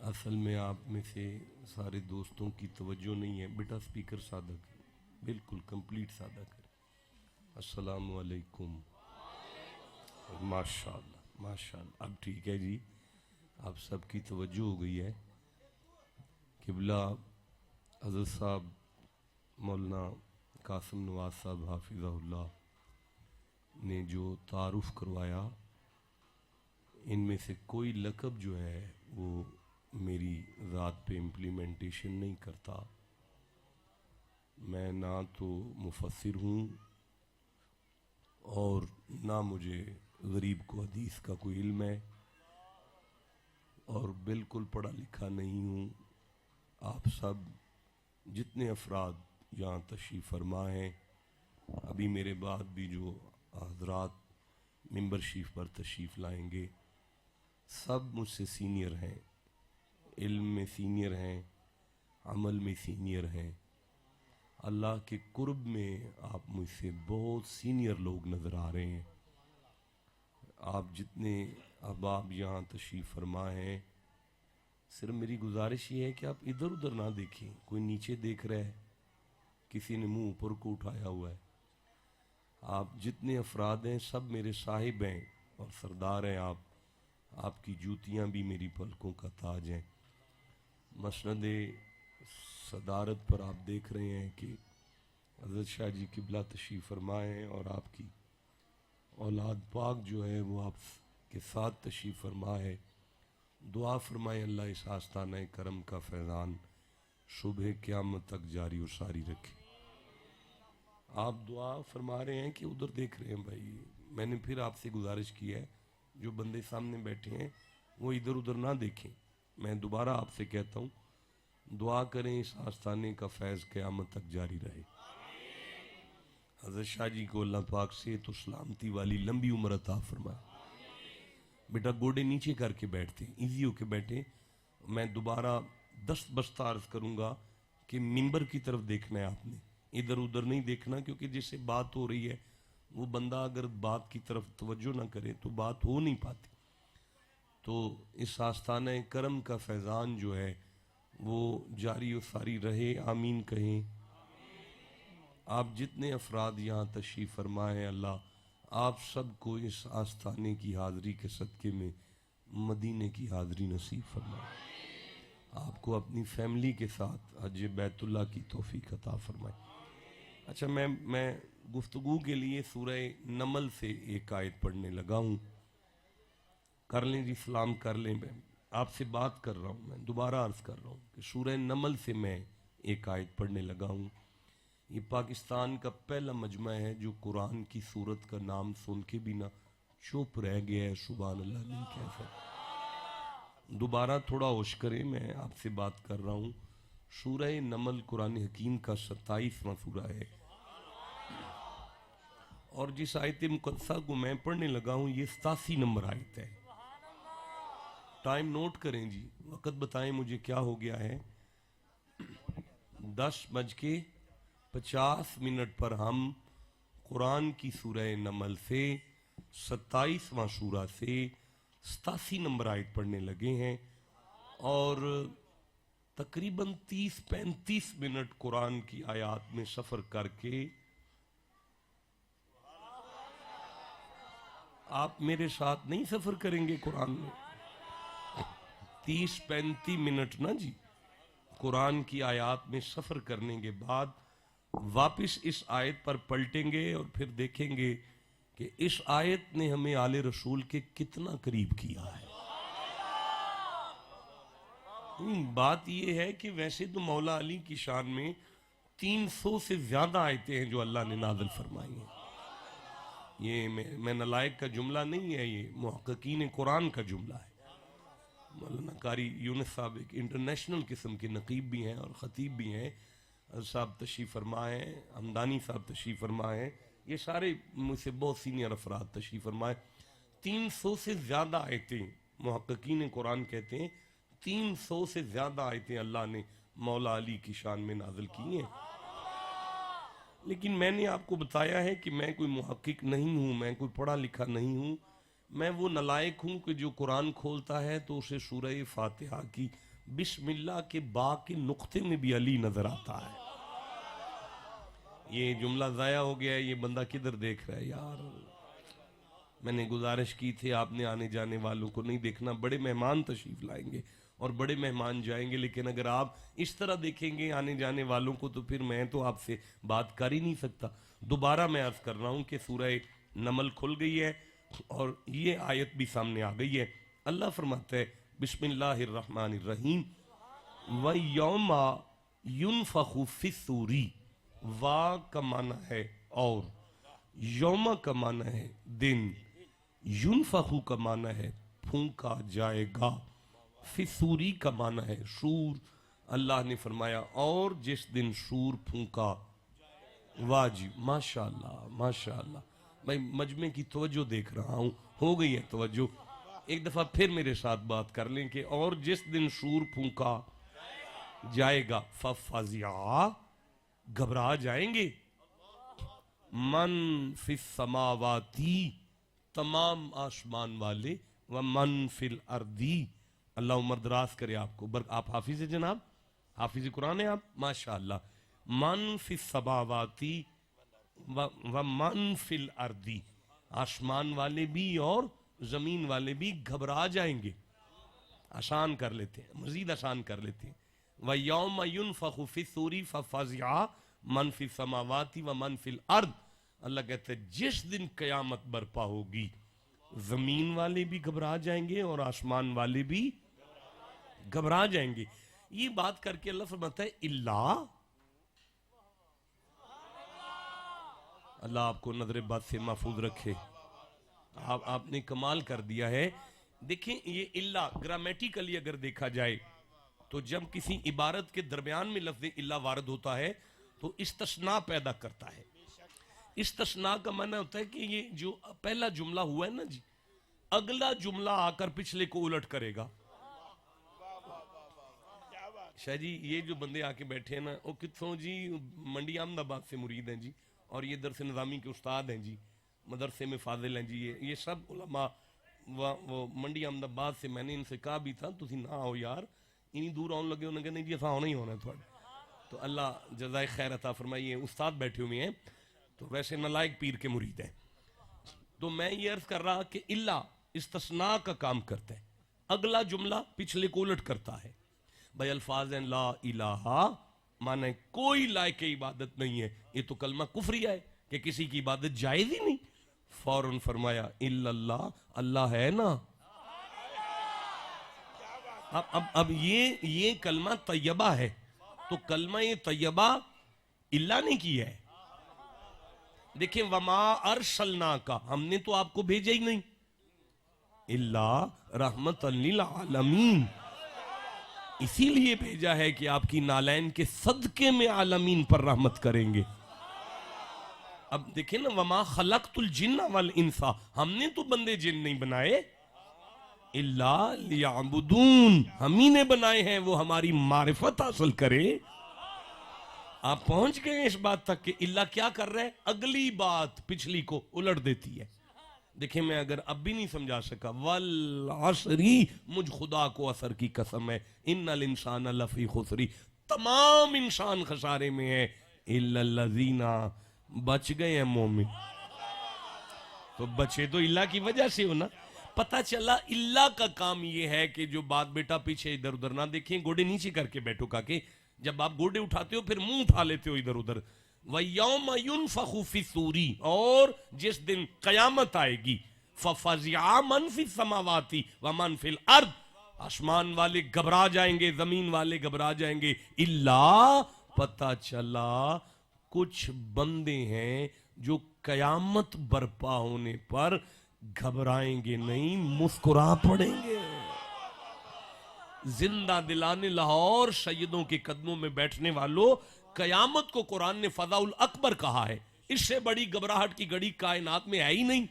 اصل میں آپ میں سے سارے دوستوں کی توجہ نہیں ہے، بیٹا سپیکر سادہ کریں، بالکل کمپلیٹ سادہ کریں۔ السلام علیکم۔ ماشاء اللہ ماشاء اللہ، اب ٹھیک ہے جی، آپ سب کی توجہ ہو گئی ہے۔ قبلہ حضرت صاحب مولانا قاسم نواز صاحب حافظہ اللہ نے جو تعارف کروایا، ان میں سے کوئی لقب جو ہے وہ میری ذات پہ امپلیمنٹیشن نہیں کرتا۔ میں نہ تو مفسر ہوں اور نہ مجھے غریب کو حدیث کا کوئی علم ہے، اور بالکل پڑھا لکھا نہیں ہوں۔ آپ سب جتنے افراد یہاں تشریف فرما ہیں، ابھی میرے بعد بھی جو حضرات ممبر شریف پر تشریف لائیں گے، سب مجھ سے سینئر ہیں، علم میں سینئر ہیں، عمل میں سینئر ہیں۔ اللہ کے قرب میں آپ مجھ سے بہت سینئر لوگ نظر آ رہے ہیں۔ آپ جتنے احباب یہاں تشریف فرما ہیں، صرف میری گزارش یہ ہے کہ آپ ادھر ادھر نہ دیکھیں، کوئی نیچے دیکھ رہا ہے، کسی نے منہ اوپر کو اٹھایا ہوا ہے۔ آپ جتنے افراد ہیں سب میرے صاحب ہیں اور سردار ہیں۔ آپ کی جوتیاں بھی میری پلکوں کا تاج ہیں۔ مسند صدارت پر آپ دیکھ رہے ہیں کہ حضرت شاہ جی قبلہ تشریف فرمائے ہیں، اور آپ کی اولاد پاک جو ہے وہ آپ کے ساتھ تشریف فرما ہے۔ دعا فرمائے اللہ اس آستانہ کرم کا فیضان صبح قیامت تک جاری و ساری رکھے۔ آپ دعا فرما رہے ہیں کہ ادھر دیکھ رہے ہیں بھائی، میں نے پھر آپ سے گزارش کی ہے جو بندے سامنے بیٹھے ہیں وہ ادھر ادھر نہ دیکھیں۔ میں دوبارہ آپ سے کہتا ہوں، دعا کریں اس آستانے کا فیض قیامت تک جاری رہے۔ حضرت شاہ جی کو اللہ پاک سے تو سلامتی والی لمبی عمر عطا فرمائے۔ بیٹا گوڑے نیچے کر کے بیٹھتے ہیں، ایزی ہو کے بیٹھیں۔ میں دوبارہ دست بستہ عرض کروں گا کہ منبر کی طرف دیکھنا ہے آپ نے، ادھر ادھر نہیں دیکھنا، کیونکہ جس سے بات ہو رہی ہے وہ بندہ اگر بات کی طرف توجہ نہ کرے تو بات ہو نہیں پاتی۔ تو اس آستانہ کرم کا فیضان جو ہے وہ جاری و ساری رہے، آمین کہیں۔ آپ جتنے افراد یہاں تشریف فرما ہیں، اللہ آپ سب کو اس آستانے کی حاضری کے صدقے میں مدینے کی حاضری نصیب فرمائے۔ آپ کو اپنی فیملی کے ساتھ حج بیت اللہ کی توفیق عطا فرمائے۔ اچھا، میں گفتگو کے لیے سورہ نمل سے ایک آیت پڑھنے لگا ہوں۔ کر لیں جی، سلام کر لیں۔ میں آپ سے بات کر رہا ہوں، میں دوبارہ عرض کر رہا ہوں کہ سورہ نمل سے میں ایک آیت پڑھنے لگا ہوں۔ یہ پاکستان کا پہلا مجمع ہے جو قرآن کی سورت کا نام سن کے بھی نہ چپ رہ گیا ہے۔ سبحان اللہ، نہیں کہہ سکتا۔ دوبارہ تھوڑا ہوش کریں، میں آپ سے بات کر رہا ہوں۔ سورہ نمل قرآن حکیم کا 27واں سورہ ہے، اور جس آیت مقدسہ کو میں پڑھنے لگا ہوں یہ 87 نمبر آیت ہے۔ ٹائم نوٹ کریں جی، وقت بتائیں مجھے کیا ہو گیا ہے۔ 10:50 پر ہم قرآن کی سورہ نمل سے 27واں سورہ سے 87 نمبر آیت پڑھنے لگے ہیں، اور تقریباً 30-35 منٹ قرآن کی آیات میں سفر کر کے آپ میرے ساتھ نہیں سفر کریں گے قرآن میں؟ 30-35 منٹ نا جی، قرآن کی آیات میں سفر کرنے کے بعد واپس اس آیت پر پلٹیں گے اور پھر دیکھیں گے کہ اس آیت نے ہمیں آل رسول کے کتنا قریب کیا ہے۔ بات یہ ہے کہ ویسے تو مولا علی کی شان میں 300 سے زیادہ آیتیں ہیں جو اللہ نے نازل فرمائی ہیں۔ یہ میں نلائق کا جملہ نہیں ہے، یہ محققین قرآن کا جملہ ہے۔ مولانا قاری یونس صاحب ایک انٹرنیشنل قسم کے نقیب بھی ہیں اور خطیب بھی ہیں، صاحب تشریف فرمائے ہیں، ہمدانی صاحب تشریف فرمائے ہیں، یہ سارے مجھ سے بہت سینئر افراد تشریف فرمائے۔ 300 سے زیادہ آیتیں محققین قرآن کہتے ہیں، 300 سے زیادہ آیتیں اللہ نے مولا علی کی شان میں نازل کی ہیں۔ لیکن میں نے آپ کو بتایا ہے کہ میں کوئی محقق نہیں ہوں، میں کوئی پڑھا لکھا نہیں ہوں، میں وہ نلائق ہوں کہ جو قرآن کھولتا ہے تو اسے سورہ فاتحہ کی بسم اللہ کے با کے نقطے میں بھی علی نظر آتا ہے. یہ جملہ ضائع ہو گیا ہے, یہ بندہ کدھر دیکھ رہا ہے یار. میں نے گزارش کی تھی آپ نے آنے جانے والوں کو نہیں دیکھنا, بڑے مہمان تشریف لائیں گے اور بڑے مہمان جائیں گے, لیکن اگر آپ اس طرح دیکھیں گے آنے جانے والوں کو تو پھر میں تو آپ سے بات کر ہی نہیں سکتا. دوبارہ میں عرض کر رہا ہوں کہ سورہ نمل کھل گئی ہے اور یہ آیت بھی سامنے آ گئی ہے. اللہ فرماتا ہے بسم اللہ الرحمن الرحیم وَيَوْمَ يُنْفَخُ فِي الصُّورِ, وا کا معنی ہے اور, یوم کا معنی ہے دن, يُنْفَخُ کا معنی ہے پھونکا جائے گا, فی الصُّورِ کا معنی ہے شور. اللہ نے فرمایا اور جس دن شور پھونکا. واہ جی ماشاءاللہ ماشاءاللہ, میں مجمع کی توجہ دیکھ رہا ہوں, ہو گئی ہے توجہ. ایک دفعہ پھر میرے ساتھ بات کر لیں کہ اور جس دن شور پھونکا جائے گا, فَفَزِعَا, گھبرا جائیں گے, من فی السماواتی, تمام آسمان والے, ومن فی الارضی, اللہ عمر دراز کرے آپ کو, آپ حافظ ہیں جناب, حافظ قرآن ہیں آپ ماشاءاللہ. من فی السماواتی ومن فی الارضی, آسمان والے بھی اور زمین والے بھی گھبرا جائیں گے. آسان کر لیتے ہیں, مزید آسان کر لیتے ہیں. وَيَوْمَ يُنْفَخُ فِي الصُّورِ فَفَزِعَا مَنْ فِي السَّمَاوَاتِ وَمَنْ فِي الْأَرْضِ, اللہ کہتے ہیں جس دن قیامت برپا ہوگی زمین والے بھی گھبرا جائیں گے اور آسمان والے بھی گھبرا جائیں گے. یہ بات کر کے اللہ فرماتا ہے اللہ, اللہ آپ کو نظر بد سے محفوظ رکھے. آپ نے کمال کر دیا ہے. دیکھیں یہ اللہ گرامیٹیکلی اگر دیکھا جائے تو جب کسی عبارت کے درمیان میں لفظ اللہ وارد ہوتا ہے تو استثناء پیدا کرتا ہے. استثناء کا معنی ہوتا ہے کہ یہ جو پہلا جملہ ہوا ہے نا جی, اگلا جملہ آ کر پچھلے کو الٹ کرے گا. شاہ جی یہ جو بندے آ کے بیٹھے ہیں نا وہ کتوں جی, منڈی احمد آباد سے مرید ہیں جی, اور یہ درس نظامی کے استاد ہیں جی, مدرسے میں فاضل ہیں جی, یہ سب علماء وہ منڈی احمد آباد سے. میں نے ان سے کہا بھی تھا تسی نہ آؤ یار, انہی دور آنے لگے, انہوں نے کہا نہیں جی ایسا ہونا ہی ہونا ہے تھوڑا. تو اللہ جزائے خیر عطا فرمائیے. استاد بیٹھے ہوئے ہیں تو ویسے نلائق پیر کے مرید ہیں. تو میں یہ عرض کر رہا کہ اللہ استثناء کا کام کرتا ہے, اگلا جملہ پچھلے کو الٹ کرتا ہے. بھائی الفاظ ہیں لا الہ, معنی کوئی لائق عبادت نہیں ہے, یہ تو کلمہ کفریہ ہے کہ کسی کی عبادت جائز ہی نہیں. فوراً فرمایا الا اللہ, اللہ ہے نا. اب یہ کلمہ طیبہ ہے تو کلمہ یہ طیبہ اللہ نے کیا ہے. دیکھیں وما ارسلناک, ہم نے تو آپ کو بھیجا ہی نہیں, الا رحمت للعالمین, اسی لیے بھیجا ہے کہ آپ کی نالین کے صدقے میں عالمین پر رحمت کریں گے. اب دیکھیں نا وما خلقت الجن والانس, ہم نے تو بندے جن نہیں بنائے, الا لیعبدون, ہم ہی نے بنائے ہیں وہ ہماری معرفت حاصل کرے. آپ پہنچ گئے اس بات تک کہ اللہ کیا کر رہے ہیں, اگلی بات پچھلی کو الٹ دیتی ہے. دیکھیں میں اگر اب بھی نہیں سمجھا سکا, والعصری, مجھ خدا کو عصر کی قسم ہے, ان الانسان لفی خسری, تمام انسان خسارے میں ہے, الا الذین, بچ گئے ہیں مومن. تو بچے تو اللہ کی وجہ سے ہونا. پتہ چلا اللہ کا کام یہ ہے کہ جو بات بیٹا پیچھے ادھر ادھر نہ دیکھیں, گوڑے نیچے کر کے بیٹھو کا کہ جب آپ گوڑے اٹھاتے ہو پھر منہ اٹھا لیتے ہو ادھر ادھر. وَيَوْمَ يُنْفَخُ فِي الصُّورِ, اور جس دن قیامت آئے گی, فَفَزِعَا مَنْ فِي السَّمَاوَاتِ وَمَنْ فِي الْأَرْضِ, آسمان والے گھبرا جائیں گے, زمین والے گھبرا جائیں گے. اللہ, پتہ چلا کچھ بندے ہیں جو قیامت برپا ہونے پر گھبرائیں گے نہیں, مسکرا پڑیں گے. زندہ دلانے لاہور سیدوں کے قدموں میں بیٹھنے والوں, قیامت کو قرآن نے فضاء الاکبر کہا ہے, اس سے بڑی گھبراہٹ کی گھڑی کائنات میں ہے ہی نہیں.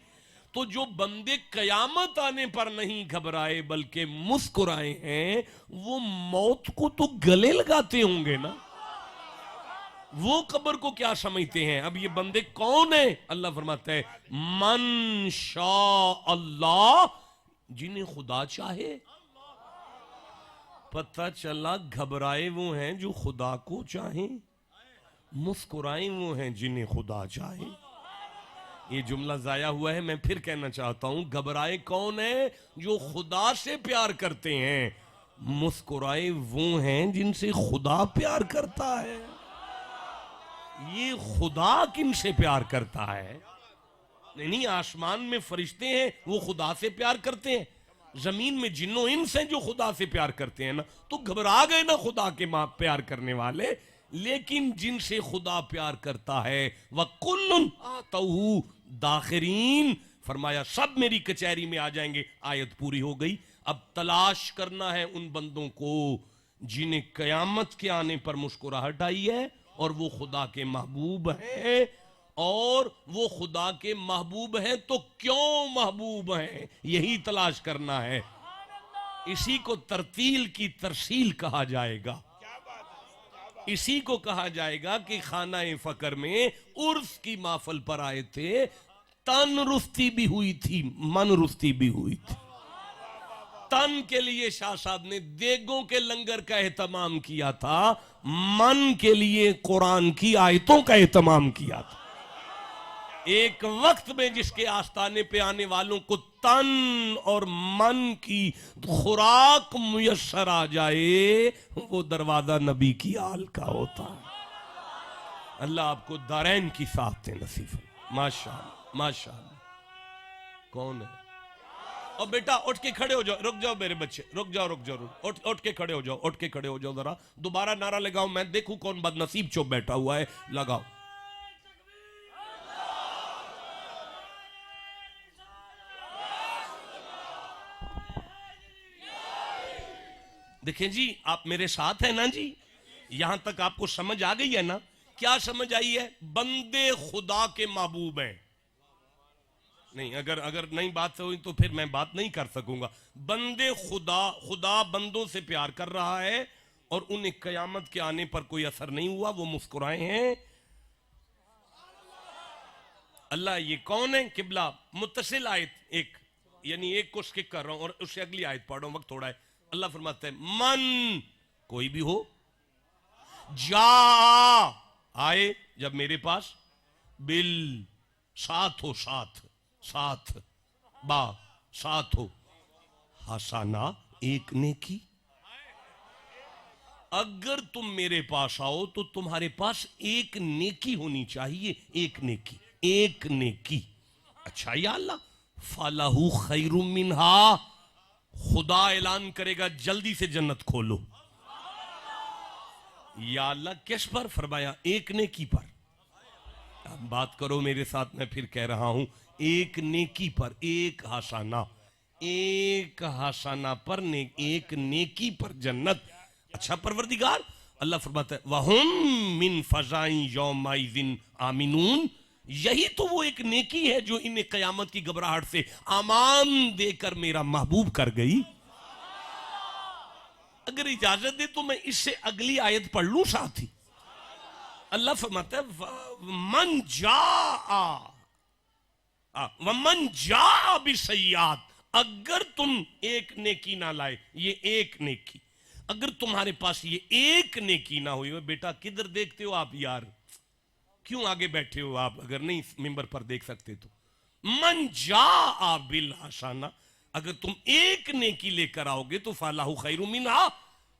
تو جو بندے قیامت آنے پر نہیں گھبرائے بلکہ مسکرائے ہیں, وہ موت کو تو گلے لگاتے ہوں گے نا. وہ قبر کو کیا سمجھتے ہیں؟ اب یہ بندے کون ہیں؟ اللہ فرماتا ہے من شاء اللہ، جنہیں خدا چاہے۔ پتہ چلا گھبرائے وہ ہیں جو خدا کو چاہیں، مسکرائیں وہ ہیں جنہیں خدا چاہے۔ یہ جملہ ضائع ہوا ہے، میں پھر کہنا چاہتا ہوں، گھبرائے کون ہیں؟ جو خدا سے پیار کرتے ہیں، مسکرائے وہ ہیں جن سے خدا پیار کرتا ہے۔ یہ خدا کن سے پیار کرتا ہے؟ نہیں، آسمان میں فرشتے ہیں وہ خدا سے پیار کرتے ہیں، زمین میں جن و انس ہیں جو خدا سے پیار کرتے ہیں نا، تو گھبرا گئے نا خدا کے پیار کرنے والے۔ لیکن جن سے خدا پیار کرتا ہے وَكُلٌّ آتَوْهُ دَاخِرِينَ، فرمایا سب میری کچہری میں آ جائیں گے۔ آیت پوری ہو گئی۔ اب تلاش کرنا ہے ان بندوں کو جنہیں قیامت کے آنے پر مسکراہٹ آئی ہے اور وہ خدا کے محبوب ہیں۔ اور وہ خدا کے محبوب ہیں تو کیوں محبوب ہیں، یہی تلاش کرنا ہے۔ اسی کو ترتیل کی ترسیل کہا جائے گا۔ اسی کو کہا جائے گا کہ خانہ فقر میں عرس کی محفل پر آئے تھے، تن رستی بھی ہوئی تھی، من رستی بھی ہوئی تھی۔ تن کے لیے شاہ صاحب نے دیگوں کے لنگر کا اہتمام کیا تھا، من کے لیے قرآن کی آیتوں کا اہتمام کیا تھا۔ ایک وقت میں جس کے آستانے پہ آنے والوں کو تن اور من کی خوراک میسر آ جائے، وہ دروازہ نبی کی آل کا ہوتا ہے۔ اللہ آپ کو دارین کی سعادتیں نصیب فرمائے۔ ماشاءاللہ ماشاءاللہ۔ کون ہے؟ اور بیٹا اٹھ کے کھڑے ہو جاؤ، رک جاؤ میرے بچے، رک جاؤ اٹھ کے کھڑے ہو جاؤ، اٹھ کے کھڑے ہو جاؤ، ذرا دوبارہ نعرہ لگاؤ، میں دیکھوں کون بد نصیب چوپ بیٹھا ہوا ہے، لگاؤ۔ دیکھیں جی، آپ میرے ساتھ ہیں نا جی؟ یہاں تک آپ کو سمجھ آ گئی ہے نا؟ کیا سمجھ آئی ہے؟ بندے خدا کے محبوب ہیں۔ نہیں، اگر نہیں بات ہوئی تو پھر میں بات نہیں کر سکوں گا۔ بندے خدا بندوں سے پیار کر رہا ہے اور انہیں قیامت کے آنے پر کوئی اثر نہیں ہوا، وہ مسکرائے ہیں۔ اللہ یہ کون ہے؟ قبلہ متصل آیت ایک، یعنی ایک کو سکپ کر رہا ہوں اور اس سے اگلی آیت پڑھ رہا ہوں، وقت تھوڑا ہے۔ اللہ فرماتا ہے من، کوئی بھی ہو، جا آئے جب میرے پاس، بل ساتھ ہو، ساتھ با ساتھ ہو، حسنا ایک نیکی۔ اگر تم میرے پاس آؤ تو تمہارے پاس ایک نیکی ہونی چاہیے، ایک نیکی۔ اچھا یا اللہ، فَلَهُ خَيْرٌ مِّنْهَا، خدا اعلان کرے گا جلدی سے جنت کھولو۔ یا اللہ کس پر؟ فرمایا ایک نیکی پر۔ اب بات کرو میرے ساتھ، میں پھر کہہ رہا ہوں، ایک نیکی پر، ایک حسنہ پر، ایک نیکی پر جنت۔ اچھا پروردگار، اللہ فرماتا ہے وَهُم مِّن فَزَعٍ يَوْمَئِذٍ آمِنُونَ، یہی تو وہ ایک نیکی ہے جو انہیں قیامت کی گھبراہٹ سے امان دے کر میرا محبوب کر گئی۔ اگر اجازت دے تو میں اس سے اگلی آیت پڑھ لوں ساتھ ہی۔ اللہ فرماتا ہے من جاء بسیئات، اگر تم ایک نیکی نہ لائے، یہ ایک نیکی، اگر تمہارے پاس یہ ایک نیکی نہ ہوئی، بیٹا کدھر دیکھتے ہو آپ یار؟ کیوں آگے بیٹھے ہو آپ؟ اگر نہیں ممبر پر دیکھ سکتے تو من جاء بالحسنہ، اگر تم ایک نیکی لے کر آؤ گے تو فَلَهُ خَيْرٌ مِّنْهَا،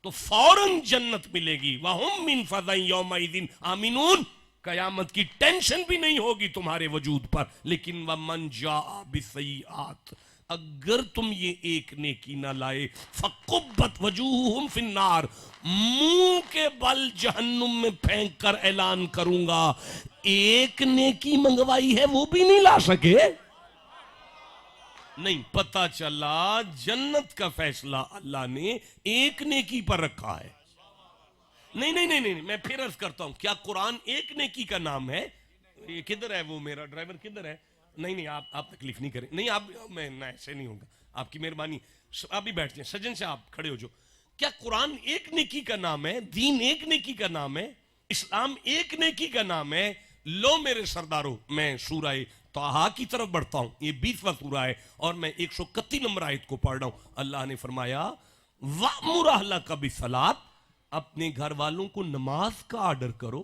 تو فوراً جنت ملے گی۔ وَهُم مِّن فَزَعٍ يَوْمَئِذٍ آمِنُونَ، قیامت کی ٹینشن بھی نہیں ہوگی تمہارے وجود پر۔ لیکن وَمَن جَاءَ بِالسَّيِّئَاتِ، اگر تم یہ ایک نیکی نہ لائے، فَقُبَّتْ وَجُوهُهُمْ فِي النَّارِ، منہ کے بل جہنم میں پھینک کر اعلان کروں گا ایک نیکی منگوائی ہے وہ بھی نہیں لا سکے۔ نہیں، پتہ چلا جنت کا فیصلہ اللہ نے ایک نیکی پر رکھا ہے۔ نہیں، میں پھر عرض کرتا ہوں، کیا قرآن ایک نیکی کا نام ہے؟ یہ کدھر ہے وہ میرا ڈرائیور کدھر ہے؟ نہیں آپ تکلیف نہیں کریں، نہیں آپ، میں ایسے نہیں ہوگا، آپ کی مہربانی، آپ بھی بیٹھ جائیں، سجن سے آپ کھڑے ہو جو۔ کیا قرآن ایک نیکی کا نام ہے؟ دین ایک نیکی کا نام ہے؟ اسلام ایک نیکی کا نام ہے. لو میرے سرداروں، میں سورہ طٰہٰ کی طرف بڑھتا ہوں. یہ 20واں سورہ ہے اور میں 131 نمبر آیت کو پڑھ رہا ہوں. اللہ نے فرمایا وَأْمُرْ أَهْلَكَ بِالصَّلَاةِ، اپنے گھر والوں کو نماز کا آرڈر کرو.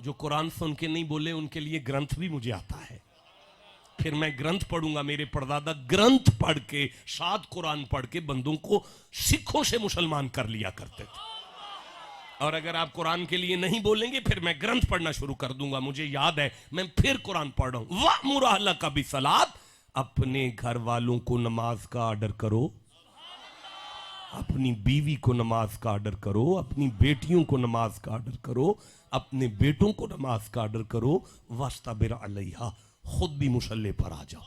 جو قرآن سن کے نہیں بولے ان کے لیے گرنتھ بھی مجھے آتا ہے. پھر میں گرنتھ پڑھوں گا. میرے پردادا گرنتھ پڑھ کے، ساتھ قرآن پڑھ کے بندوں کو سکھوں سے مسلمان کر لیا کرتے تھے. اور اگر آپ قرآن کے لیے نہیں بولیں گے پھر میں گرنتھ پڑھنا شروع کر دوں گا. مجھے یاد ہے میں پھر قرآن پڑھ رہا ہوں. وَأْمُرْ أَهْلَكَ بِالصَّلَاةِ، اپنے گھر والوں کو نماز کا آرڈر کرو. اپنی بیوی کو نماز کا آرڈر کرو، اپنی بیٹیوں کو نماز کا آرڈر کرو، اپنے بیٹوں کو نماز کا آرڈر کرو. وَاسْتَبِرْ عَلَيْهَا، خود بھی مصلی پر آ جاؤ.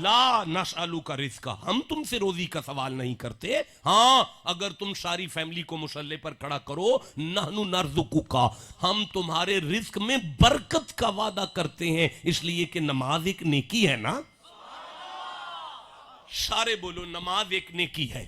لا نسألک رزقا، ہم تم سے روزی کا سوال نہیں کرتے. ہاں اگر تم ساری فیملی کو مصلی پر کھڑا کرو، نحن نرزقک، ہم تمہارے رزق میں برکت کا وعدہ کرتے ہیں. اس لیے کہ نماز ایک نیکی ہے نا. سارے بولو نماز ایک نیکی ہے.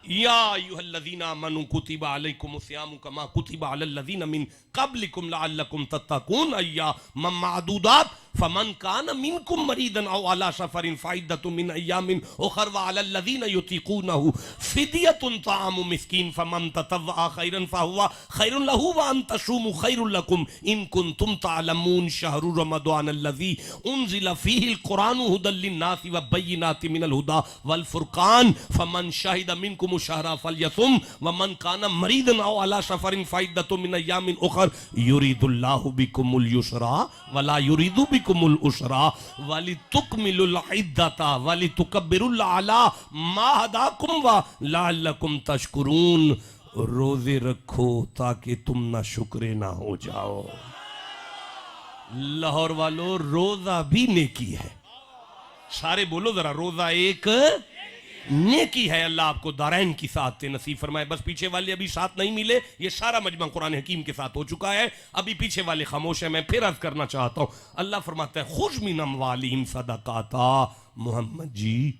یا ایھا الذین آمنوا کتب علیکم الصیام کما کتب علی الذین من قبلکم لعلکم تتقون ایاما معدودات فمن کان منکم مریضا او علی سفر فعدۃ من ایام اخر وعلی الذین یطیقونہ فدیۃ طعام مسکین فمن تطوع خیرا فہو خیر لہ وان تصوموا خیر لکم ان کنتم تعلمون. شہر رمضان الذی انزل فیہ القرآن ھدی للناس وبینات من الھدی والفرقان فمن شہد منکم الشہر فلیصم ومن کان مریضا او علی سفر فعدۃ من ایام اخر یرید اللہ بکم الیسر ولا یرید بکم العسر ولتکملوا العدۃ ولتکبروا اللہ علی ما ہداکم ولعلکم تشکرون. روزے رکھو تاکہ تم نہ شکرے نہ ہو جاؤ. لاہور والو روزہ بھی نیکی ہے. سارے بولو ذرا روزہ ایک نیکی ہے. اللہ آپ کو دارین کی ساتھ نصیب فرمائے. بس پیچھے والے ابھی ساتھ نہیں ملے. یہ سارا مجمع قرآن حکیم کے ساتھ ہو چکا ہے. ابھی پیچھے والے خاموش ہیں. میں پھر عرض کرنا چاہتا ہوں. اللہ فرماتا ہے خذ من اموالہم صدقاتا. محمد جی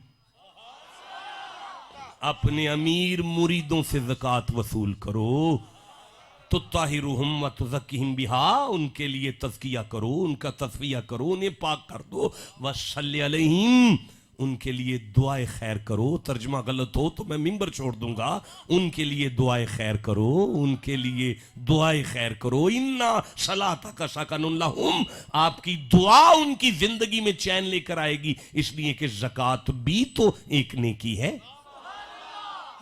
اپنے امیر مریدوں سے زکوٰۃ وصول کرو. تطہرہم وتزکہم بہا، ان کے لیے تزکیہ کرو، ان کا تصفیہ کرو، انہیں پاک کر دو. وصلی علیہم، ان کے لیے دعائے خیر کرو. ترجمہ غلط ہو تو میں ممبر چھوڑ دوں گا. ان کے لیے دعائے خیر کرو، ان کے لیے دعائے خیر کرو. اِنَّ صَلَاتَكَ سَكَنٌ لَهُمْ، آپ کی دعا ان کی زندگی میں چین لے کر آئے گی. اس لیے کہ زکوٰۃ بھی تو ایک نیکی ہے.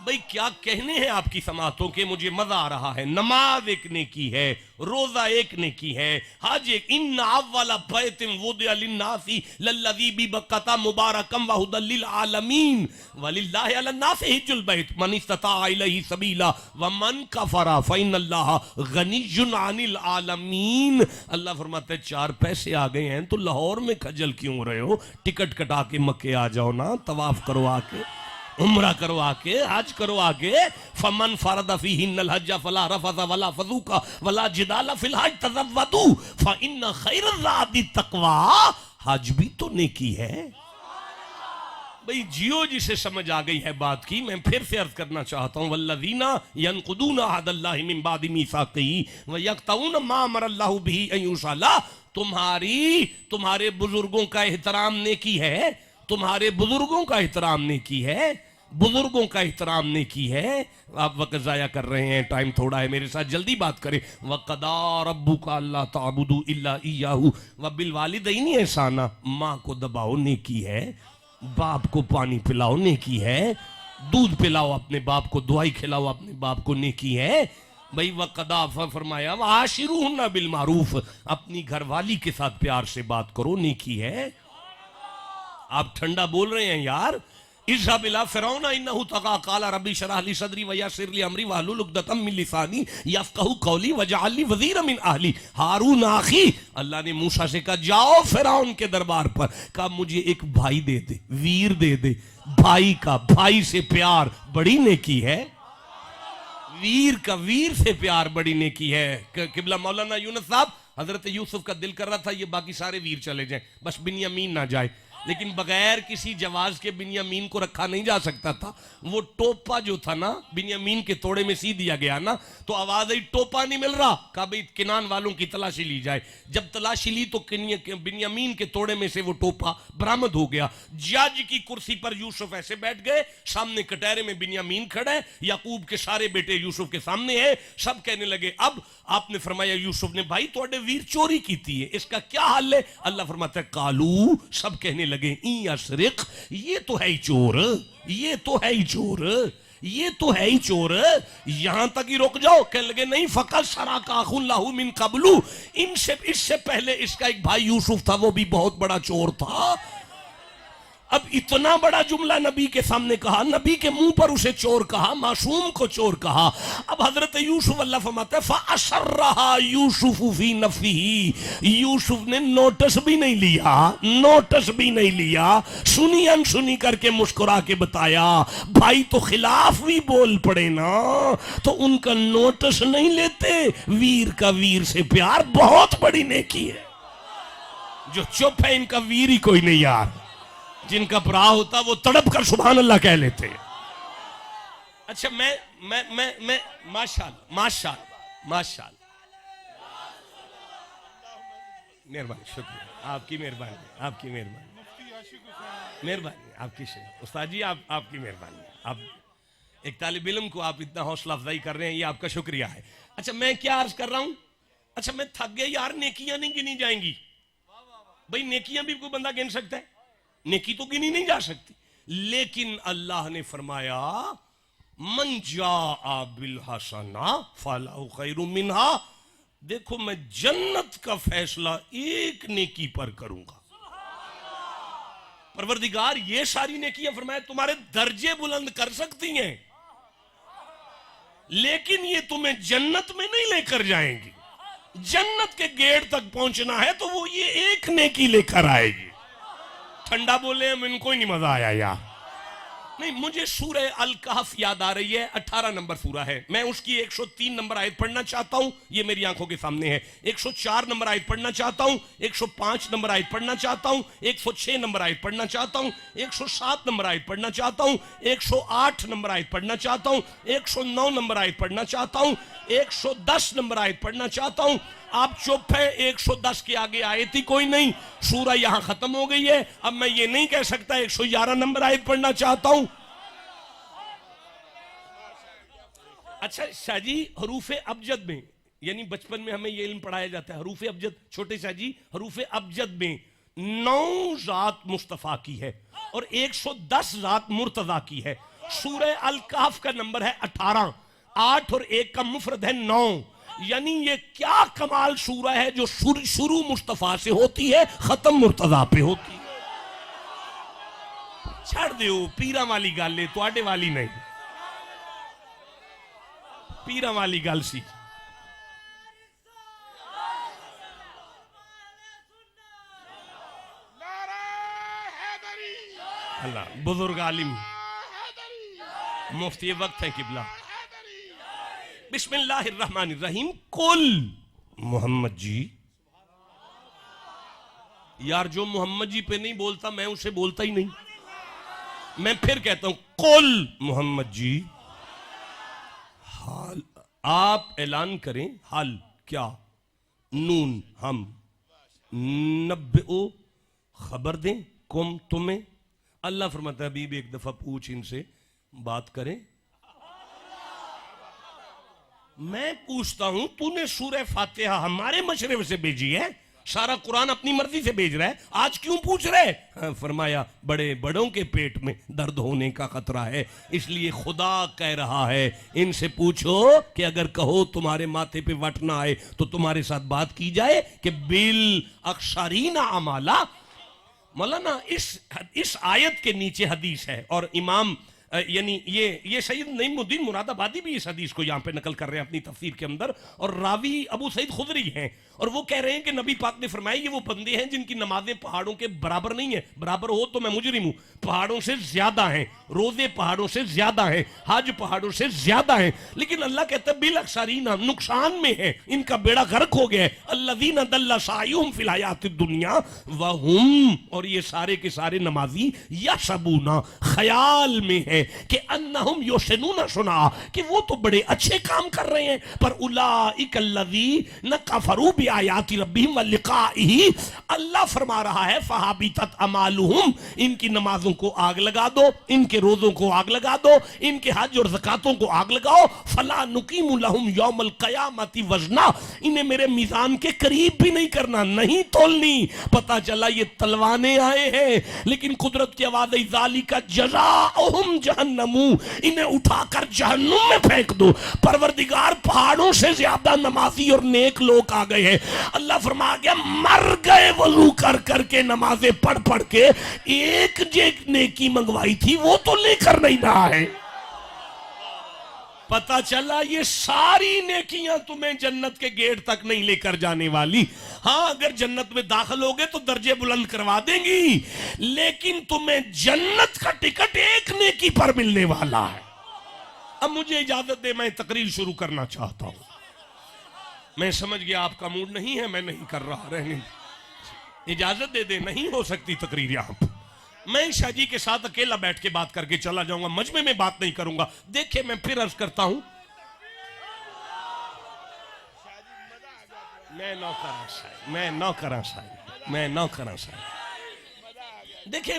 بھئی کیا کہنے ہیں آپ کی سماعتوں کے، مجھے مزہ آ رہا ہے. نماز ایک نیکی ہے، روزہ ایک نیکی ہے، حج ایک. ان اول بیت وضع للناس للذی ببکۃ مبارکا وہدی للعالمین وللہ علی الناس حج البیت من استطاع الیہ سبیلا ومن کفر فإن اللہ غنی عن العالمین. اللہ فرماتا ہے 4 پیسے آ گئے ہیں تو لاہور میں کھجل کیوں رہے ہو؟ ٹکٹ کٹا کے مکے آ جاؤ نا، طواف کرو آ کے، عمرہ کرو آ کے، حج کرو آ کے. فمن فرض فیہن الحج فلا رفث ولا فسوق ولا جدال فی الحج تزودوا فإن خیر الزاد التقوی. حج بھی تو نیکی ہے. بھئی جیو جسے سمجھ آ گئی ہے بات کی. میں پھر سے عرض کرنا چاہتا ہوں والذین ینقضون عہد اللہ من بعد میثاقہ ویقطعون ما امر اللہ بہ ان یوصل. تمہارے بزرگوں کا احترام نیکی ہے. تمہارے بزرگوں کا احترام نیکی ہے. بزرگوں کا احترام نیکی ہے. آپ وقت ضائع کر رہے ہیں، ٹائم تھوڑا ہے، میرے ساتھ جلدی بات کریں. وَقَضَىٰ رَبُّكَ أَلَّا تَعْبُدُوا إِلَّا إِيَّاهُ وَبِالْوَالِدَيْنِ احسانا. ماں کو دباؤ نیکی ہے، باپ کو پانی پلاؤ نیکی ہے، دودھ پلاؤ اپنے باپ کو، دوائی کھلاؤ اپنے باپ کو نیکی ہے. بھئی وَقَضَىٰ فرمایا وَعَاشِرُوهُنَّ بِالْمَعْرُوفِ، اپنی گھر والی کے ساتھ پیار سے بات کرو، نیکی ہے. آپ ٹھنڈا بول رہے ہیں یار. اذهب الى فرعون انه طغى قال ربي اشرح لي صدري ويسر لي امري واحلل عقدة من لساني يفقهوا قولي واجعل لي وزيرا من اهلي هارون اخي. اللہ نے موسیٰ سے کہا جاؤ فرعون کے دربار پر، کہا مجھے ایک بھائی دے دے، ویر دے دے. بھائی کا، بھائی سے پیار بڑی نیکی ہے. ویر کا، ویر سے پیار بڑی نیکی ہے. قبلہ مولانا یونس صاحب، حضرت یوسف کا دل کر رہا تھا یہ باقی سارے ویر چلے جائیں، بس بنیامین نہ جائے. لیکن بغیر کسی جواز کے بنیامین کو رکھا نہیں جا سکتا تھا. وہ ٹوپا جو تھا نا بنیامین کے توڑے میں سی دیا گیا نا, تو آواز آئی ٹوپا نہیں مل رہا, کہا بھئی کنان والوں کی تلاشی لی جائے. جب تلاشی لی تو بنیامین کے توڑے میں سے وہ ٹوپا برآمد ہو گیا. جج کی کرسی پر یوسف ایسے بیٹھ گئے, سامنے کٹہرے میں بنیامین کھڑا ہے, یعقوب کے سارے بیٹے یوسف کے سامنے ہیں. سب کہنے لگے, اب آپ نے فرمایا یوسف نے, بھائی توڑے ویر چوری کیتی ہے, اس کا کیا حل ہے؟ اللہ فرماتا ہے قالو, سب کہنے لگے این یسرق, یہ تو ہے ہی چور, یہ تو ہے ہی چور, یہ تو ہے ہی چور. یہاں تک ہی رک جاؤ. کہنے لگے نہیں, فقط سرق اخ لہ من قبل, اس سے پہلے اس کا ایک بھائی یوسف تھا, وہ بھی بہت بڑا چور تھا. اب اتنا بڑا جملہ نبی کے سامنے کہا, نبی کے منہ پر اسے چور کہا, معصوم کو چور کہا. اب حضرت یوسف اللہ فرماتا ہے فَأَسَرَّهَا يُوسُفُ فِي نَفْسِهِ, یوسف نے نوٹس بھی نہیں لیا, نوٹس بھی نہیں لیا, سنی انسنی کر کے مسکرا کے بتایا. بھائی تو خلاف بھی بول پڑے نا, تو ان کا نوٹس نہیں لیتے. ویر کا ویر سے پیار بہت بڑی نیکی ہے. جو چپ ہے ان کا ویر ہی کوئی نہیں یار, جن کا برا ہوتا وہ تڑپ کر سبحان اللہ کہہ لیتے. اچھا میں ماشاءاللہ ماشاءاللہ ماشاءاللہ, مہربانی, شکریہ, آپ کی مہربانی, آپ کی مہربانی, مہربانی آپ کی شکریہ استاد جی, آپ کی مہربانی. آپ ایک طالب علم کو آپ اتنا حوصلہ افزائی کر رہے ہیں, یہ آپ کا شکریہ ہے. اچھا میں کیا عرض کر رہا ہوں, اچھا میں تھک گیا یار, نیکیاں نہیں گنی جائیں گی. بھئی نیکیاں بھی کوئی بندہ گن سکتا ہے, نیکی تو گنی نہیں جا سکتی. لیکن اللہ نے فرمایا من جاء بالحسنہ فلہ خیر منہا, دیکھو میں جنت کا فیصلہ ایک نیکی پر کروں گا. پروردگار یہ ساری نیکیاں فرمایا تمہارے درجے بلند کر سکتی ہیں, لیکن یہ تمہیں جنت میں نہیں لے کر جائیں گی. جنت کے گیٹ تک پہنچنا ہے تو وہ یہ ایک نیکی لے کر آئے گی. ٹھنڈا بولے ہم, ان کو ہی نہیں مزہ آیا یار. نہیں, مجھے سورہ الکہف یاد آ رہی ہے, 18 نمبر سورہ ہے. میں اس کی 103 نمبر آیت پڑھنا چاہتا ہوں, یہ میری آنکھوں کے سامنے ہے. 104 نمبر آیت پڑھنا چاہتا ہوں, 105 نمبر آیت پڑھنا چاہتا ہوں, 106 نمبر آیت پڑھنا چاہتا ہوں, 107 نمبر آیت پڑھنا چاہتا ہوں, 108 نمبر آیت پڑھنا چاہتا ہوں, 109 نمبر آیت پڑھنا چاہتا ہوں, 110 نمبر آیت پڑھنا چاہتا ہوں. آپ چپ ہے, 110 کے آگے آیت ہی کوئی نہیں, سورہ یہاں ختم ہو گئی ہے. اب میں یہ نہیں کہہ سکتا 111 نمبر آیت پڑھنا چاہتا ہوں. اچھا شاہ جی, حروف ابجد میں, یعنی بچپن میں ہمیں یہ علم پڑھایا جاتا ہے, حروف ابجد, چھوٹے شاہ جی, حروف ابجد میں 9 ذات مصطفیٰ کی ہے اور 110 ذات مرتضیٰ کی ہے. سورہ الکہف کا نمبر ہے 18, 8 اور 1 کا مفرد ہے 9. یعنی یہ کیا کمال سورہ ہے جو شروع مصطفیٰ سے ہوتی ہے, ختم مرتضیٰ پہ ہوتی ہے. چھڑ دیو پیرا والی گل ہے, تواڈے والی نہیں, پیرا والی گل سی. اللہ بزرگ عالم مفتی وقت ہے قبلہ. بسم اللہ الرحمن الرحیم. کل محمد جی, یار جو محمد جی پہ نہیں بولتا میں اسے بولتا ہی نہیں. میں پھر کہتا ہوں کل محمد جی, حال آپ اعلان کریں, حال کیا, نون ہم, نبئو خبر دیں, کم تمہیں. اللہ فرماتا ہے حبیب ایک دفعہ پوچھ ان سے, بات کریں. میں پوچھتا ہوں, تو نے سورہ فاتحہ ہمارے مشرب سے بھیجی ہے, سارا قرآن اپنی مرضی سے بھیج رہا ہے, آج کیوں پوچھ رہے؟ فرمایا بڑے بڑوں کے پیٹ میں درد ہونے کا خطرہ ہے, اس لیے خدا کہہ رہا ہے ان سے پوچھو کہ اگر کہو تمہارے ماتھے پہ وٹ نہ آئے تو تمہارے ساتھ بات کی جائے کہ بالاخسرین اعمالا. مولانا اس آیت کے نیچے حدیث ہے, اور امام یعنی یہ سید نعیم الدین مرادآبادی بھی اس حدیث کو یہاں پہ نقل کر رہے ہیں اپنی تفسیر کے اندر، اور راوی ابو سعید خدری ہیں، اور وہ کہہ رہے ہیں کہ نبی پاک نے فرمایا یہ وہ بندے ہیں جن کی نمازیں پہاڑوں کے برابر نہیں ہیں، برابر ہو تو میں مجرم ہوں، پہاڑوں سے زیادہ ہیں، روزے پہاڑوں سے زیادہ ہیں، حج پہاڑوں سے زیادہ ہیں، لیکن اللہ کہتا ہے بالاکثرین نقصان میں ہے، ان کا بیڑا غرق ہو گیا ہے، الذین ضل سعیہم فی الحیاۃ الدنیا وہم، اور یہ سارے کے سارے نمازی یحسبون، خیال میں ہے کہ انہم یحسنون صنعا، کہ وہ تو بڑے اچھے کام کر رہے ہیں، پر اولئک الذین کفروا بآیات ربہم ولقائہ، اللہ فرما رہا ہے فحبطت اعمالہم، ان کی نمازوں کو آگ لگا دو، ان کے روزوں کو آگ لگا دو، ان کے حج اور زکاتوں کو آگ لگاؤ، فلا نقیم لہم یوم القیامت وزنا، انہیں میرے میزان کے قریب بھی نہیں کرنا، نہیں تولنی۔ پتہ چلا یہ تلوانے آئے ہیں، لیکن قدرت کی آواز ہے ذالک جزاؤہم جہنم، انہیں اٹھا کر جہنم میں پھینک دو۔ پروردگار پہاڑوں سے زیادہ نمازی اور نیک لوگ آ گئے ہیں، اللہ فرما گیا مر گئے وضو کر کر کے، نمازیں پڑھ پڑھ کے، ایک جو نیکی منگوائی تھی وہ تو لے کر نہیں رہا ہے۔ پتہ چلا یہ ساری نیکیاں تمہیں جنت کے گیٹ تک نہیں لے کر جانے والی، ہاں اگر جنت میں داخل ہوگے تو درجے بلند کروا دیں گی، لیکن تمہیں جنت کا ٹکٹ ایک نیکی پر ملنے والا ہے۔ اب مجھے اجازت دے، میں تقریر شروع کرنا چاہتا ہوں۔ میں سمجھ گیا آپ کا موڈ نہیں ہے، میں نہیں کر رہا، رہنے اجازت دے دے، نہیں ہو سکتی تقریر یہاں پر۔ میں شاہ جی کے ساتھ اکیلا بیٹھ کے بات کر کے چلا جاؤں گا، مجمع میں بات نہیں کروں گا۔ دیکھیں میں پھر عرض کرتا ہوں، میں نوکراں صاحب، دیکھیں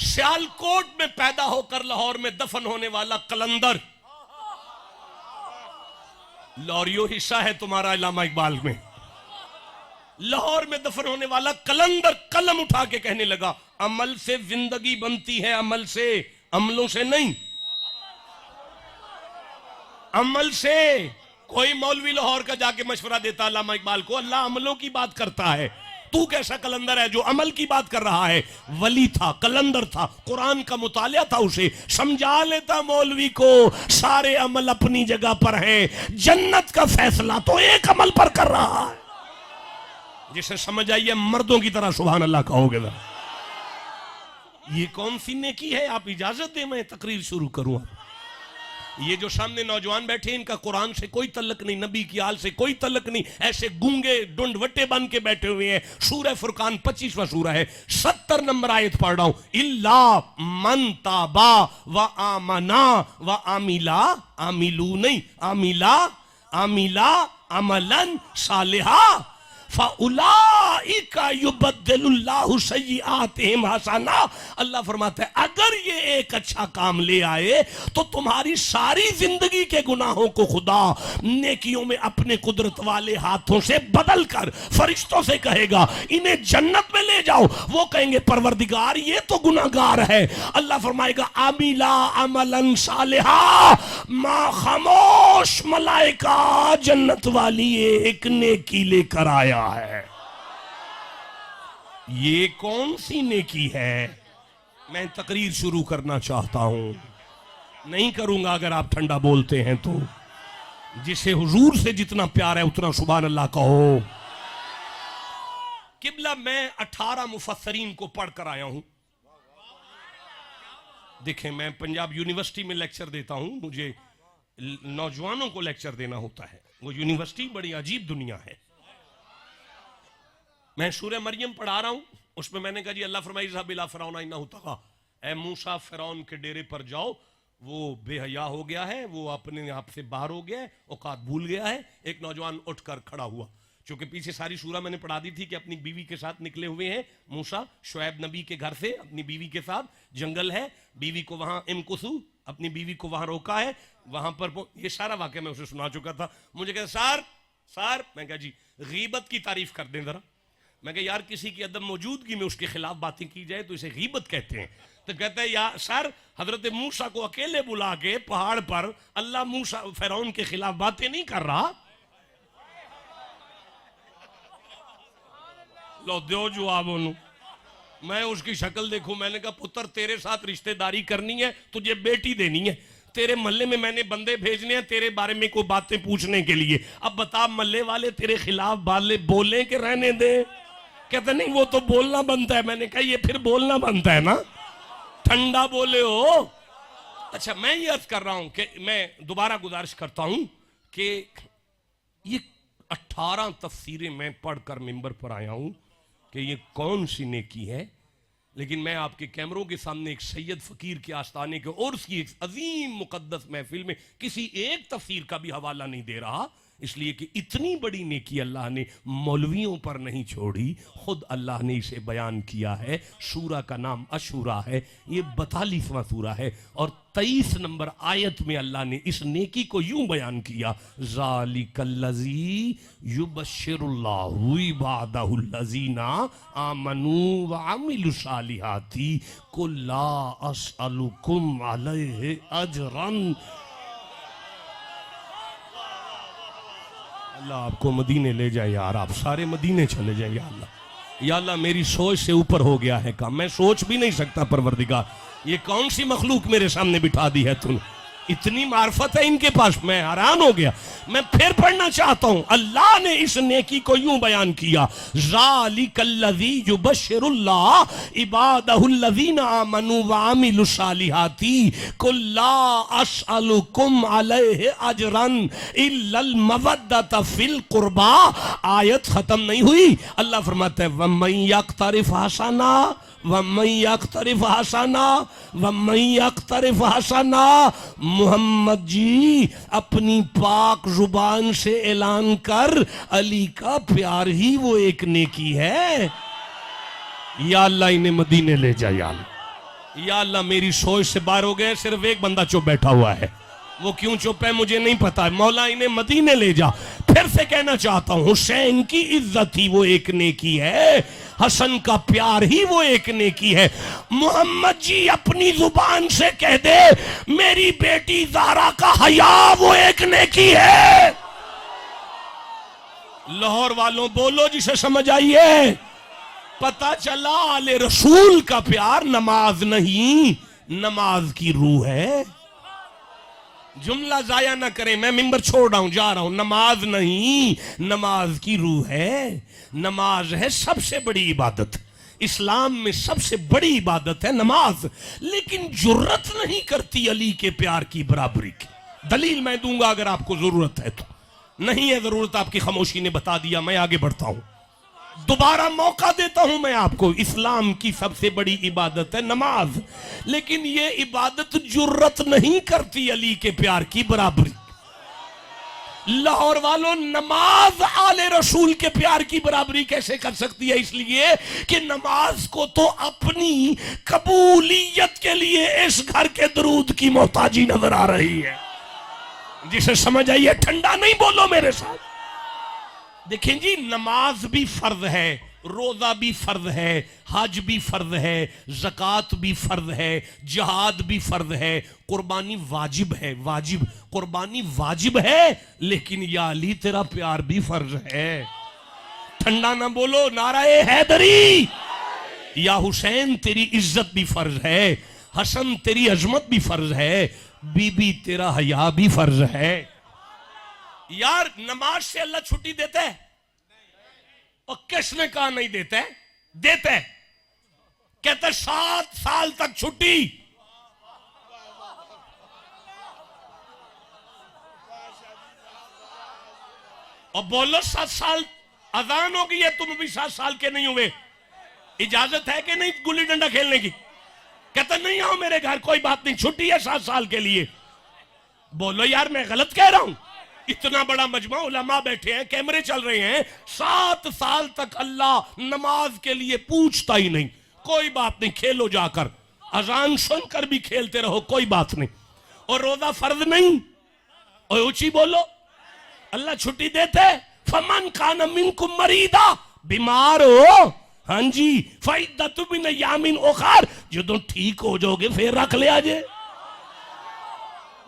سیالکوٹ میں پیدا ہو کر لاہور میں دفن ہونے والا قلندر، لاہوریو حصہ ہے تمہارا علامہ اقبال میں، لاہور میں دفن ہونے والا قلندر قلم اٹھا کے کہنے لگا عمل سے زندگی بنتی ہے، عمل سے، عملوں سے نہیں، عمل سے۔ کوئی مولوی لاہور کا جا کے مشورہ دیتا علامہ اقبال کو، اللہ عملوں کی بات کرتا ہے، تو کیسا قلندر ہے جو عمل کی بات کر رہا ہے؟ ولی تھا، قلندر تھا، قرآن کا مطالعہ تھا، اسے سمجھا لیتا مولوی کو سارے عمل اپنی جگہ پر ہیں، جنت کا فیصلہ تو ایک عمل پر کر رہا ہے۔ جسے سمجھ آئیے مردوں کی طرح سبحان اللہ کہو گے۔ یہ کون سی نیکی ہے؟ آپ اجازت دیں میں تقریر شروع کروں۔ یہ جو سامنے نوجوان بیٹھے ان کا قرآن سے کوئی تعلق نہیں، نبی کی آل سے کوئی تعلق نہیں، ایسے گونگے ڈنڈ وٹے بن کے بیٹھے ہوئے ہیں۔ سورہ فرقان 25واں سورہ ہے، 70 نمبر آیت پڑھ رہا ہوں، الا من تابا و آمنا و عاملا، عاملو نہیں، عاملا عملا صالحا فَأُولَئِكَ يُبَدِّلُ اللَّهُ سَيِّئَاتِهِمْ حَسَنَاتٍ، اللہ فرماتا ہے اگر یہ ایک اچھا کام لے آئے تو تمہاری ساری زندگی کے گناہوں کو خدا نیکیوں میں اپنے قدرت والے ہاتھوں سے بدل کر فرشتوں سے کہے گا انہیں جنت میں لے جاؤ۔ وہ کہیں گے پروردگار یہ تو گناہگار ہے، اللہ فرمائے گا عَمِلَ عَمَلًا صَالِحًا، ماں خاموش، ملائکہ جنت والی ایک نیکی لے کر آیا ہے۔ یہ کون سی نیکی ہے؟ میں تقریر شروع کرنا چاہتا ہوں، نہیں کروں گا اگر آپ ٹھنڈا بولتے ہیں تو۔ جسے حضور سے جتنا پیار ہے اتنا سبحان اللہ کہو۔ قبلہ میں 18 مفسرین کو پڑھ کر آیا ہوں۔ دیکھیں میں پنجاب یونیورسٹی میں لیکچر دیتا ہوں، مجھے نوجوانوں کو لیکچر دینا ہوتا ہے، وہ یونیورسٹی بڑی عجیب دنیا ہے۔ میں سورہ مریم پڑھا رہا ہوں، اس میں نے کہا جی اللہ فرمائی اذهب الى فرعون انه طغى، اے موسیٰ فرعون کے ڈیرے پر جاؤ، وہ بے حیا ہو گیا ہے، وہ اپنے آپ سے باہر ہو گیا ہے، اوقات بھول گیا ہے۔ ایک نوجوان اٹھ کر کھڑا ہوا، چونکہ پیچھے ساری سورہ میں نے پڑھا دی تھی کہ اپنی بیوی کے ساتھ نکلے ہوئے ہیں موسیٰ، شعیب نبی کے گھر سے اپنی بیوی کے ساتھ، جنگل ہے، بیوی کو وہاں امکسو، اپنی بیوی کو وہاں روکا ہے، وہاں پر یہ سارا واقعہ میں اسے سنا چکا تھا۔ مجھے کہا سار میں کہا جی غیبت کی تعریف کر دیں ذرا۔ میں کہا یار کسی کی عدم موجودگی میں اس کے خلاف باتیں کی جائے تو اسے غیبت کہتے ہیں۔ تو کہتا ہے یا سر حضرت موسیٰ کو اکیلے بلا کے پہاڑ پر اللہ موسیٰ فرعون کے خلاف باتیں نہیں کر رہا۔ لو دیو جواب انہوں. میں اس کی شکل دیکھوں, میں نے کہا پتر تیرے ساتھ رشتہ داری کرنی ہے, تجھے بیٹی دینی ہے, تیرے محلے میں نے بندے بھیجنے ہیں تیرے بارے میں کوئی باتیں پوچھنے کے لیے, اب بتا محلے والے تیرے خلاف بولیں کہ رہنے دیں؟ کہتا نہیں وہ تو بولنا بنتا ہے. میں نے کہا یہ پھر بولنا بنتا ہے نا, ٹھنڈا بولے ہو. اچھا میں یہ عرض کر رہا ہوں کہ میں دوبارہ گزارش کرتا ہوں کہ یہ 18 تفسیریں میں پڑھ کر منبر پر آیا ہوں کہ یہ کون سی نیکی ہے, لیکن میں آپ کے کیمروں کے سامنے ایک سید فقیر کے آستانے کے اور اس کی ایک عظیم مقدس محفل میں کسی ایک تفسیر کا بھی حوالہ نہیں دے رہا, اس لیے کہ اتنی بڑی نیکی اللہ نے مولویوں پر نہیں چھوڑی, خود اللہ نے اسے بیان کیا ہے. سورہ کا نام اشورا ہے, یہ 42واں سورہ ہے, اور 23 نمبر آیت میں اللہ نے اس نیکی کو یوں بیان کیا, ذالک الذی یبشر اللہ عبادہ الذین آمنوا وعملوا الصالحات قل لا اسألکم علیہ اجرا. اللہ آپ کو مدینے لے جائے یار, آپ سارے مدینے چلے جائیں یا اللہ. یا اللہ میری سوچ سے اوپر ہو گیا ہے کام, میں سوچ بھی نہیں سکتا پروردگار یہ کون سی مخلوق میرے سامنے بٹھا دی ہے تم نے, اتنی معرفت ہے ان کے پاس, میں حیران ہو گیا. میں پھر پڑھنا چاہتا ہوں, اللہ نے اس نیکی کو یوں بیان کیا, ذالک الذی یبشر اللہ عبادہ الذین آمنوا وعملوا الصالحات قل لا اسألکم علیہ اجرا الا المودۃ فی القربی. آیت ختم نہیں ہوئی, اللہ فرماتا ہے ومن یقترف حسنا وَمَن يَقْتَرِفْ حَسَنًا وَمَن يَقْتَرِفْ حَسَنًا. محمد جی اپنی پاک زبان سے اعلان کر, علی کا پیار ہی وہ ایک نیکی ہے. یا اللہ انہیں مدینے لے جا یا اللہ. یا اللہ میری سوچ سے باہر ہو گئے, صرف ایک بندہ چپ بیٹھا ہوا ہے, وہ کیوں چپ ہے مجھے نہیں پتا, مولا انہیں مدینے لے جا. پھر سے کہنا چاہتا ہوں, حسین کی عزت ہی وہ ایک نیکی ہے, حسن کا پیار ہی وہ ایک نیکی ہے. محمد جی اپنی زبان سے کہہ دے میری بیٹی زہرا کا حیا وہ ایک نیکی ہے. لاہور والوں بولو جسے سمجھ آئیے. پتہ چلا آل رسول کا پیار نماز نہیں, نماز کی روح ہے. جملہ ضائع نہ کریں, میں منبر چھوڑ رہا ہوں جا رہا ہوں. نماز نہیں, نماز کی روح ہے. نماز ہے سب سے بڑی عبادت, اسلام میں سب سے بڑی عبادت ہے نماز, لیکن جرت نہیں کرتی علی کے پیار کی برابری کی. دلیل میں دوں گا اگر آپ کو ضرورت ہے تو, نہیں ہے ضرورت آپ کی خاموشی نے بتا دیا. میں آگے بڑھتا ہوں, دوبارہ موقع دیتا ہوں میں آپ کو. اسلام کی سب سے بڑی عبادت ہے نماز, لیکن یہ عبادت جرت نہیں کرتی علی کے پیار کی برابری. لاہور والوں نماز آل رسول کے پیار کی برابری کیسے کر سکتی ہے؟ اس لیے کہ نماز کو تو اپنی قبولیت کے لیے اس گھر کے درود کی محتاجی نظر آ رہی ہے. جسے سمجھ آئیے, ٹھنڈا نہیں بولو میرے ساتھ. دیکھیں جی, نماز بھی فرض ہے, روزہ بھی فرض ہے, حج بھی فرض ہے, زکوٰۃ بھی فرض ہے, جہاد بھی فرض ہے, قربانی واجب ہے. واجب قربانی واجب ہے, لیکن یا علی تیرا پیار بھی فرض ہے. ٹھنڈا نہ بولو, نعرہ حیدری. یا حسین تیری عزت بھی فرض ہے, حسن تیری عظمت بھی فرض ہے, بی بی تیرا حیا بھی فرض ہے. یار نماز سے اللہ چھٹی دیتا ہے, اور کس نے کہا نہیں دیتا ہے؟ دیتا ہے. کہتا ہے 7 سال تک چھٹی. اور بولو 7 سال اذان ہو گئی ہے, تم بھی 7 سال کے نہیں ہوئے, اجازت ہے کہ نہیں گلی ڈنڈا کھیلنے کی؟ کہتا نہیں آؤ میرے گھر, کوئی بات نہیں, چھٹی ہے 7 سال کے لیے. بولو یار میں غلط کہہ رہا ہوں؟ اتنا بڑا مجمع علماء بیٹھے ہیں, کیمرے چل رہے ہیں, 7 سال تک اللہ نماز کے لیے پوچھتا ہی نہیں. کوئی بات نہیں, کھیلو جا کر, اذان سن کر بھی کھیلتے رہو, کوئی بات نہیں. اور روزہ فرض نہیں, اور اونچی بولو, اللہ چھٹی دیتے. فمن کان منکم مریضا, بیمار ہو, ہاں جی, فعدۃ من ایام اخر, جدوں ٹھیک ہو جاؤ گے پھر رکھ لیا جے.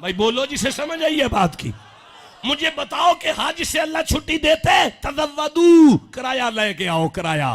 بھائی بولو جسے سمجھ آئی ہے بات کی. مجھے بتاؤ کہ حج سے اللہ چھٹی دیتے؟ تزودو, کرایہ لے کے آؤ, کرایہ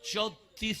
34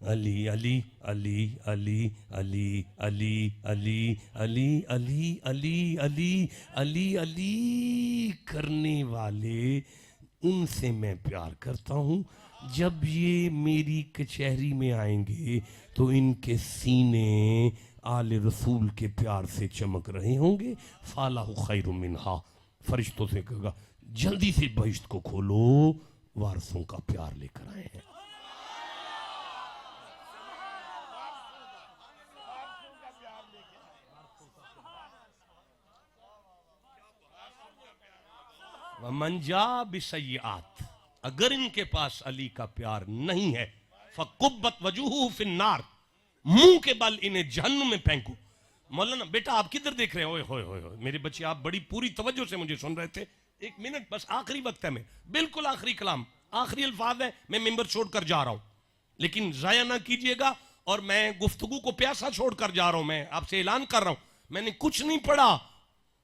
علی علی علی علی علی علی علی علی علی علی علی علی علی کرنے والے ان سے میں پیار کرتا ہوں. جب یہ میری کچہری میں آئیں گے تو ان کے سینے آل رسول کے پیار سے چمک رہے ہوں گے. فالہ خیر منہا, فرشتوں سے کہے گا جلدی سے بہشت کو کھولو, وارثوں کا پیار لے کر آئے ہیں. وَمَنْ جَاءَ بِسَيِّئَاتٍ, اگر ان کے پاس علی کا پیار نہیں ہے, فَقُبَّتْ وَجُوهُ فِي النَّارِ, منہ کے بل انہیں جہنم میں پھینکو. مولانا بیٹا آپ کدھر دیکھ رہے ہیں؟ ہوئے ہوئے میرے بچے آپ بڑی پوری توجہ سے مجھے سن رہے تھے. ایک منٹ بس, آخری وقت ہے, میں بالکل آخری کلام, آخری الفاظ ہے, میں ممبر چھوڑ کر جا رہا ہوں, لیکن ضائع نہ کیجئے گا. اور میں گفتگو کو پیاسا چھوڑ کر جا رہا ہوں. میں آپ سے اعلان کر رہا ہوں, میں نے کچھ نہیں پڑھا,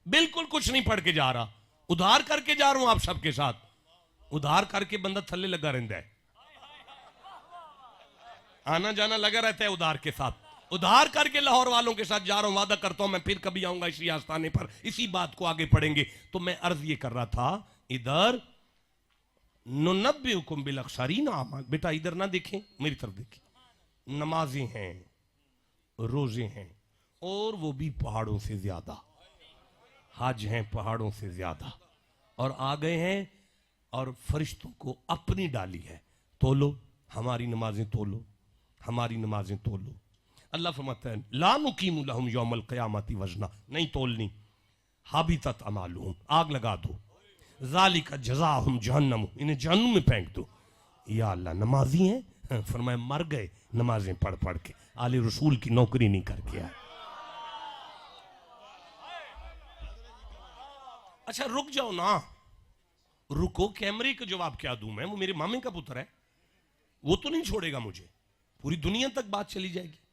بالکل کچھ نہیں پڑھ کے جا رہا, ادھار کر کے جا رہا ہوں آپ سب کے ساتھ. ادھار کر کے بندہ تھلے لگا رہتا ہے, آنا جانا لگا رہتا ہے ادھار کے ساتھ. ادھار کر کے لاہور والوں کے ساتھ جا رہا ہوں, وعدہ کرتا ہوں میں پھر کبھی آؤں گا اسی آستانے پر, اسی بات کو آگے پڑھیں گے. تو میں عرض یہ کر رہا تھا, ادھر ننبئکم بالاخسرین اعمال, بیٹا ادھر نہ دیکھیں, میری طرف دیکھیں. نمازیں ہیں, روزے ہیں, اور وہ بھی پہاڑوں سے زیادہ, حج ہیں پہاڑوں سے زیادہ, اور آ گئے ہیں اور فرشتوں کو اپنی ڈالی ہے. تولو ہماری نمازیں, تولو ہماری نمازیں, تولو. اللہ فرماتا ہے لا نقیم لہم یوم القیامت وزنا, نہیں تولنی. حبطت اعمالہم, آگ لگا دو. ذالک جزاہم جہنم, انہیں جہنم میں پھینک دو. یا اللہ نمازی ہیں, فرمایا مر گئے نمازیں پڑھ پڑھ کے, آل رسول کی نوکری نہیں کر کے آئے. اچھا رک جاؤ نا, رکو, کیمرے کا جواب کیا دوں میں, وہ میرے مامے کا پتر ہے, وہ تو نہیں چھوڑے گا مجھے, پوری دنیا تک بات چلی جائے گی.